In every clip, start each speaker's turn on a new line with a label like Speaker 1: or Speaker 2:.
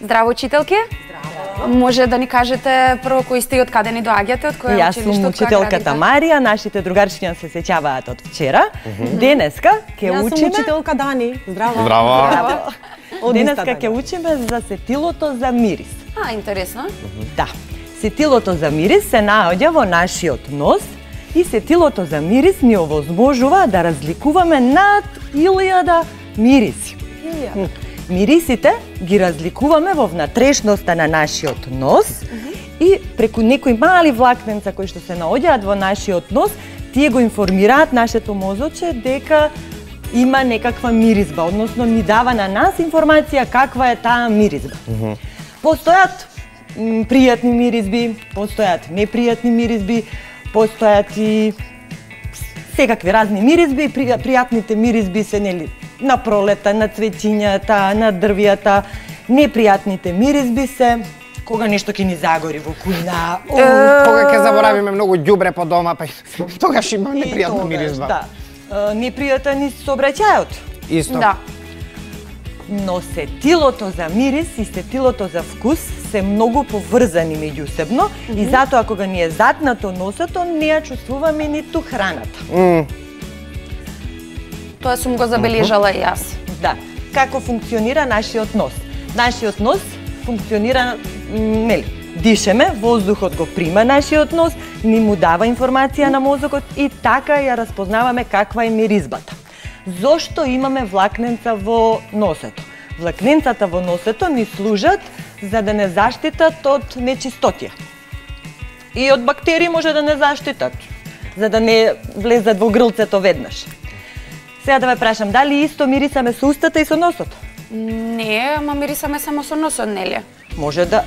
Speaker 1: Здраво, учителки. Здраво. Може да ни кажете прво кои сте и од каде ни доаѓате, од кое училиште?
Speaker 2: Јас сум учителката Марија, нашите другарчиња се сеќаваат од вчера. Денеска ќе учиме...
Speaker 3: Јас сум учителка Дани. Здраво.
Speaker 2: Здраво. Денеска ќе учиме за сетилото за мирис.
Speaker 1: Интересно.
Speaker 2: Да. Сетилото за мирис се наоѓа во нашиот нос и сетилото за мирис ни овозможува да разликуваме над 1000 мириси. Мирисите ги разликуваме во внатрешноста на нашиот нос и преку некои мали влакненца кои што се наоѓаат во нашиот нос, тие го информираат нашето мозоче дека има некаква миризба, односно ни дава на нас информација каква е таа миризба. Постојат пријатни миризби, постојат непријатни миризби, постојат и секакви разни миризби. Пријатните миризби се нели на пролета, на цветињата, на дрвијата. Непријатните миризби се кога нешто ќе ни загори во кујна.
Speaker 4: Кога ќе заборавиме многу ѓубре по дома, па тогаш има непријатна миризба.
Speaker 2: Да. Непријатен и сообраќајот.
Speaker 4: Исто.
Speaker 1: Да.
Speaker 2: Но сетилото за мирис и сетилото за вкус се многу поврзани меѓусебно и затоа кога ни е затнато носето, не ја чувствуваме ниту храната.
Speaker 1: Тоа сум го забележала и јас.
Speaker 2: Да. Како функционира нашиот нос? Нашиот нос функционира, нели, дишеме, воздухот го прима нашиот нос, ни му дава информација на мозокот и така ја распознаваме каква е миризбата. Зошто имаме влакненца во носето? Влакненцата во носето ни служат за да не заштитат од нечистотија. И од бактерии може да не заштитат, за да не влезат во грлцето веднаш. Сега да ве прашам, дали исто мирисаме со устата и со носот?
Speaker 1: Не, ама мирисаме само со носот, нели?
Speaker 2: Може да...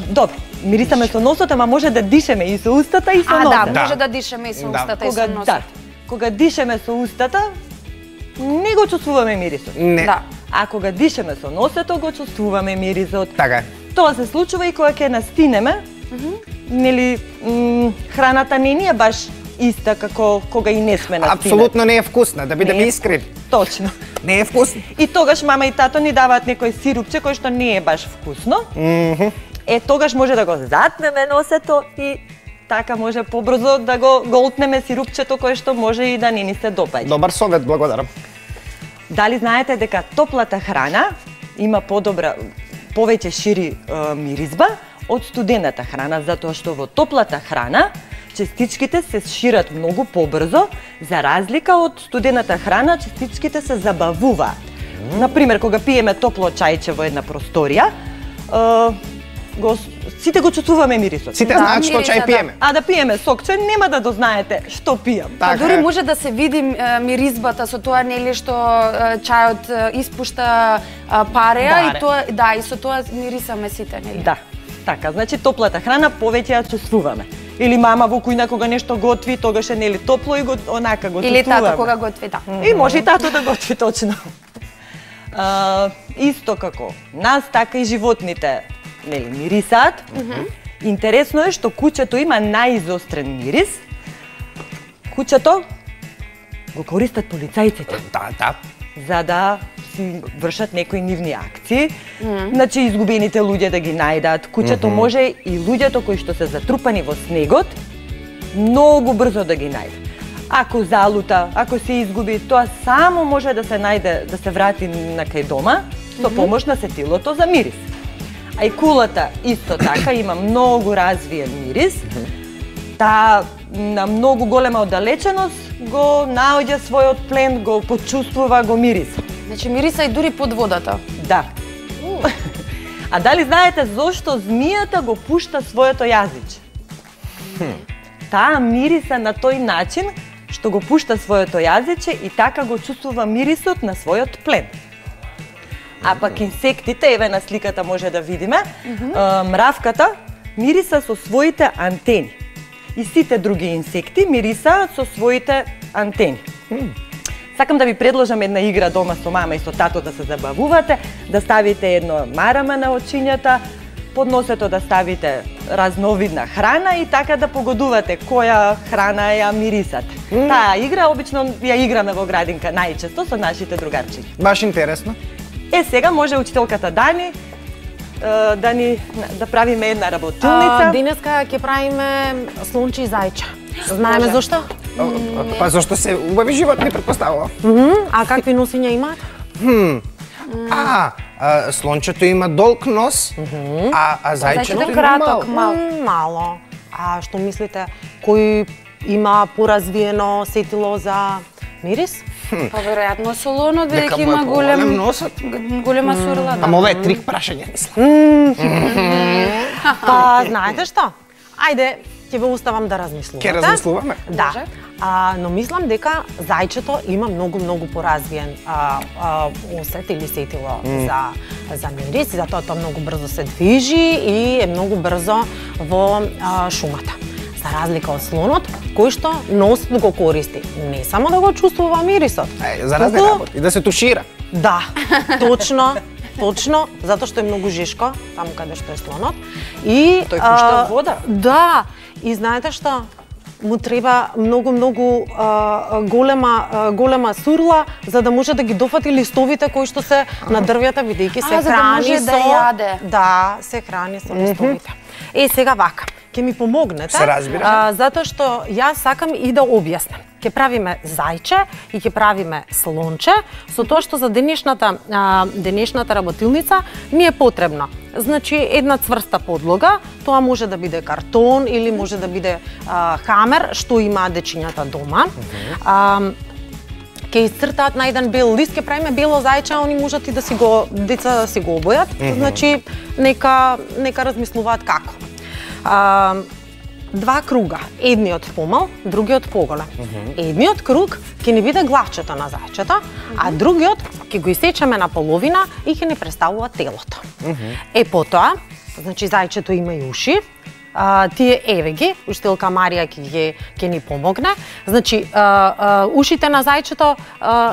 Speaker 2: добро, мирисаме со носот, ама може да дишеме и со устата и со носот.
Speaker 1: Да, може да дишеме и со устата и со носот.
Speaker 2: Кога дишеме со устата, не го чувствуваме мирисот.
Speaker 4: Не.
Speaker 1: Да.
Speaker 2: А кога дишеме со носето, го чувствуваме мирисот.
Speaker 4: Така е.
Speaker 2: Тоа се случува и кога ќе настинеме, нели, храната не ни е баш иста како кога и не сме настинати.
Speaker 4: Апсолутно не е вкусна, да бидеме искрени.
Speaker 2: Точно.
Speaker 4: Не е вкусно.
Speaker 2: И тогаш мама и тато ни даваат некој сирупче кој што не е баш вкусно. Тогаш може да го затнеме носето и така може побрзо да го голтнеме сирупчето кое што може и да не ни се допаѓа.
Speaker 4: Добар совет, благодарам.
Speaker 2: Дали знаете дека топлата храна има повеќе шири миризба од студената храна, затоа што во топлата храна частичките се шират многу побрзо, за разлика од студената храна, частичките се забавуваат. Например, кога пиеме топло чајче во една просторија, сите го чувствуваме мирисот.
Speaker 4: Сите знаат што чај пиеме.
Speaker 2: А да пиеме сокче, нема да дознаете што пијам.
Speaker 1: Па дури може да се види миризбата со тоа, нели, што чајот испушта пареа и тоа, да, и со тоа мирисаме сите, нели?
Speaker 2: Да. Така, значи топлата храна повеќе ја чувствуваме. Или мама во кујна кога нешто готви, тогаш е нели топло и онака го чувствуваме.
Speaker 1: Или тато кога готви, да.
Speaker 2: И може и тато да готви, точно. Исто како нас, така и животните, нели, мирисаат. Интересно е што кучето има најизострен мирис. Кучето го користат полицајците.
Speaker 4: Да.
Speaker 2: За да си вршат некои нивни акции. Значи, изгубените луѓе да ги најдат. Кучето може и луѓето кои што се затрупани во снегот, многу брзо да ги најде. Ако залута, ако се изгуби, тоа само може да се најде, да се врати на кај дома, со помош на сетилото за мирис. А и кулата исто така има многу развиен мирис. Таа на многу голема оддалеченост го наоѓа својот плен, го почувствува, го мириса.
Speaker 1: Значи мириса и дури под водата.
Speaker 2: Да. А дали знаете зошто змијата го пушта своето јазиче? Таа мириса на тој начин што го пушта своето јазиче и така го чувствува мирисот на својот плен. А пак инсектите, еве на сликата може да видиме, мравката мириса со своите антени. И сите други инсекти мирисаат со своите антени. Сакам да ви предложам една игра дома со мама и со тато да се забавувате, да ставите едно мараме на очињата, под носето да ставите разновидна храна и така да погодувате која храна ја мирисате. Таа игра обично ја играме во градинка најчесто со нашите другарчиња.
Speaker 4: Баш интересно.
Speaker 2: Сега може учителката Дани да правиме една работилница.
Speaker 3: Денеска ќе правиме слонче и зајче. Знаеме зошто?
Speaker 4: Па зашто се убави животни, предпоставувам.
Speaker 3: А какви носиња имаат?
Speaker 4: Слончето има долг нос, а зајчето има
Speaker 1: краток,
Speaker 4: мал.
Speaker 3: Мало. А што мислите, кој има поразвиено сетило за мирис?
Speaker 1: Па веројатно солонот,
Speaker 4: Дека
Speaker 1: бидејќи
Speaker 4: му е
Speaker 1: има
Speaker 4: поголем носот.
Speaker 1: голема сурла.
Speaker 4: Ама ова е трик прашање, мислам.
Speaker 3: Па, знаете што? Ајде, ќе ве оставам да размислувате.
Speaker 4: Ќе размислуваме?
Speaker 3: Да. Но мислам дека зајчето има многу поразвиен осет или сетило за мирис, затоа тоа многу брзо се движи и е многу брзо во шумата. За разлика од слонот, кој што носот го користи, не само да го чувствува мирисот.
Speaker 4: За разни работи, и да се тушира.
Speaker 3: Да, точно, затоа што е многу жешко, таму каде што е слонот. И
Speaker 2: тој пушта вода.
Speaker 3: Да, и знаете што? Му треба многу голема сурла за да може да ги дофати листовите кои што се на дрвјата, бидејќи се
Speaker 1: за да
Speaker 3: храни
Speaker 1: може
Speaker 3: со
Speaker 1: да јаде.
Speaker 3: Да, се храни со листовите. Сега вака, ќе ми помогнете,
Speaker 4: Се разбира.
Speaker 3: затоа што јас сакам и да објаснам. Ќе правиме зајче и ќе правиме слонче, со тоа што за денешната работилница ни е потребно. Значи, една цврста подлога, тоа може да биде картон или може да биде хамер, што има дечињата дома. Ќе исцртаат на еден бел лист, ќе правиме бело зајче, а они можат и да си го деца да си го обојат. Значи, нека размислуваат како. Два круга, едниот помал, другиот поголем. Едниот круг ќе ни биде главчето на зајчето, а другиот ќе го исечеме на половина и ќе ни представува телото. Потоа, значи зајчето има и уши, тие еве ги, учителка Марија ќе ни помогне. Значи, ушите на зајчето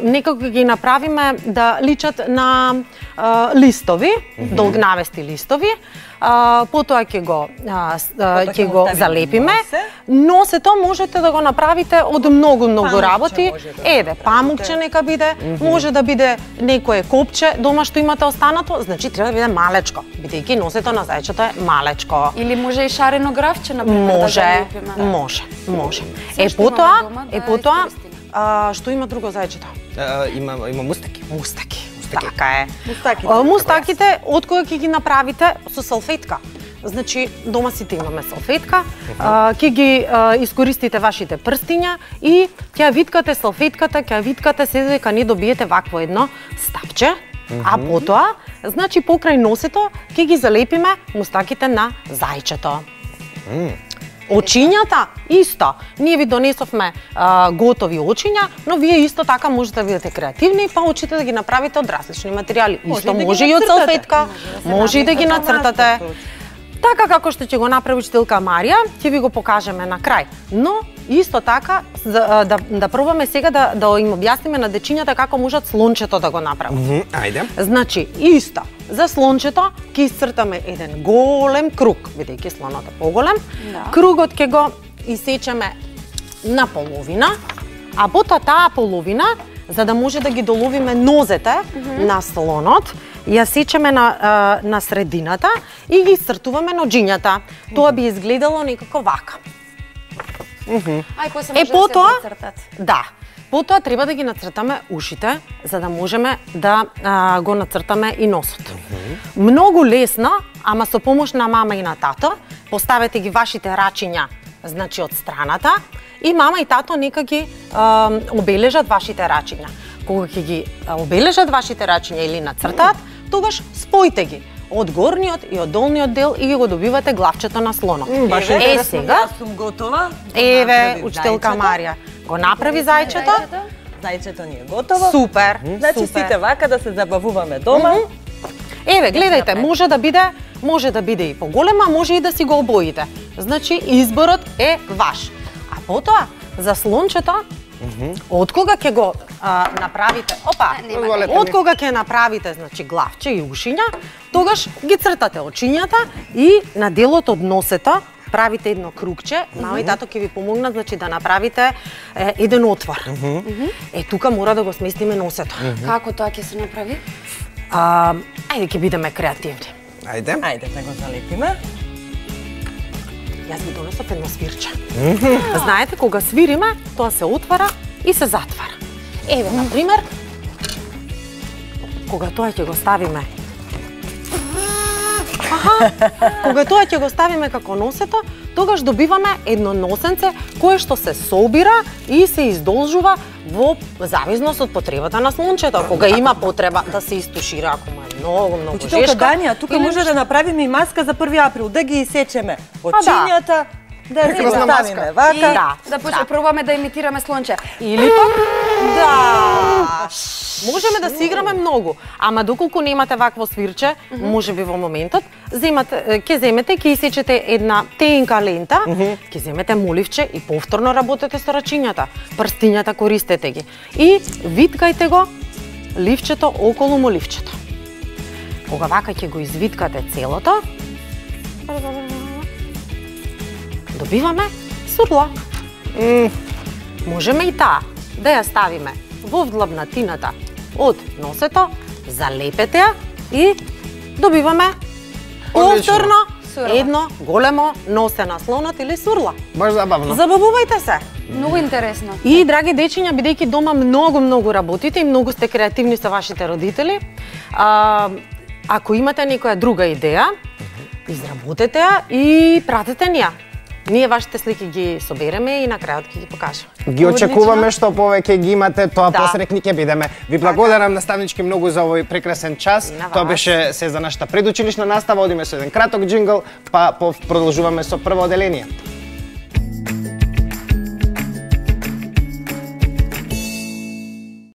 Speaker 3: некако ги направиме да личат на листови, долгнавести листови. Потоа ќе го залепиме. Носето можете да го направите од многу работи. Еве, памукче нека биде, може да биде некое копче дома што имате останато, значи треба да биде малечко, бидејќи носето на зајчето е малечко.
Speaker 1: Или може и шарено графче, например, да залепиме.
Speaker 3: Може. Потоа, што има друго зајчето?
Speaker 4: Има мустаки.
Speaker 3: Мустаки. Така е.
Speaker 2: Мустаките
Speaker 3: од кога ќе ги направите со салфетка. Значи, дома сите имаме салфетка, ќе ги искористите вашите прстиња и ќе ја виткате салфетката, ќе ја виткате се дека не добиете вакво едно стапче, а потоа, значи покрај носето ќе ги залепиме мустаките на зајчето. Очињата исто. Ние ви донесовме готови очиња, но вие исто така можете да бидете креативни, па очите да ги направите од различни материјали. Исто може и од салфетка, може и да ги нацртате. Така како што ќе го направи учителка Марија, ќе ви го покажеме на крај. Но исто така да пробаме сега да им објасниме на дечињата како можат слончето да го направат.
Speaker 4: Ајде.
Speaker 3: Значи, исто, за слончето ќе исцртаме еден голем круг, бидејќи слонот е поголем. Кругот ќе го исечеме на половина, а потоа таа половина, за да може да ги доловиме нозете на слонот, ја сечеме на средината и ги исцртуваме ноџињата. Тоа би изгледало некако вака.
Speaker 1: После може да се нацртат.
Speaker 3: Да. Потоа треба да ги нацртаме ушите, за да можеме да го нацртаме и носот. Многу лесно, ама со помош на мама и на тато, поставете ги вашите рачиња, значи од страната, и мама и тато нека ги обележат вашите рачиња. Кога ќе ги обележат вашите рачиња или нацртаат, тогаш спојте ги од горниот и од долниот дел и ги го добивате главчето на слонот. Сега
Speaker 2: јас сум готова.
Speaker 3: Еве, учителка Марија го направи зајчето.
Speaker 2: Зајчето ни е готово.
Speaker 3: Супер.
Speaker 2: Значи сите вака да се забавуваме дома.
Speaker 3: Еве, гледајте, може да биде и поголема, може и да си го обоите. Значи изборот е ваш. А потоа за слончето, од кога ќе го направите, од кога ќе направите, значи главче и ушиња, тогаш ги цртате очињата и на делот од носето правите едно кругче, мама и тато ќе ви помогнат, значи да направите еден отвор. Тука мора да го сместиме носето.
Speaker 1: Како тоа ќе се направи?
Speaker 3: Ајде ќе бидеме креативни.
Speaker 4: Ајде.
Speaker 2: Ајде да го залепиме.
Speaker 3: Јас ви донесов едно свирче. Знаете, кога свириме, тоа се отвара и се затвара. Еве, например, кога тоа ќе го ставиме кога тоа ќе го ставиме како носето, тогаш добиваме едно носенце кое што се собира и се издолжува во зависност од потребата на слончето. Кога има потреба да се истушира, ако му е многу жешка.
Speaker 2: Учителка Данија, тука може да направиме и маска за 1 април, да ги исечеме очињата, да ги ставиме вака.
Speaker 1: Да пробаме да имитираме слонче.
Speaker 3: Или пак, да, можеме да си играме многу, ама доколку немате вакво свирче, може би во моментот, ќе земете, ќе исечете една тенка лента, ќе земете моливче и повторно работете со рачињата, прстињата користете ги и виткајте го ливчето околу моливчето. Кога вака ќе го извиткате целото, добиваме сурла. Можеме и таа да ја ставиме во вдлабнатината од носето, залепете ја и добиваме повторно едно големо носе на слонот или сурла.
Speaker 4: Баш забавно.
Speaker 3: Забавувајте се.
Speaker 1: Многу интересно.
Speaker 3: И, драги дечиња, бидејќи дома многу работите и многу сте креативни со вашите родители, ако имате некоја друга идеја, изработете ја и пратете ни ја. Ние вашите слики ги собереме и на крајот ќе ги покажеме.
Speaker 4: Ги очекуваме што повеќе ги имате, тоа посредник ќе бидеме. Ви благодарам наставнички многу за овој прекрасен час. Тоа беше се за нашата предучилишна настава. Одиме со еден краток џингл, па продолжуваме со прво оделение.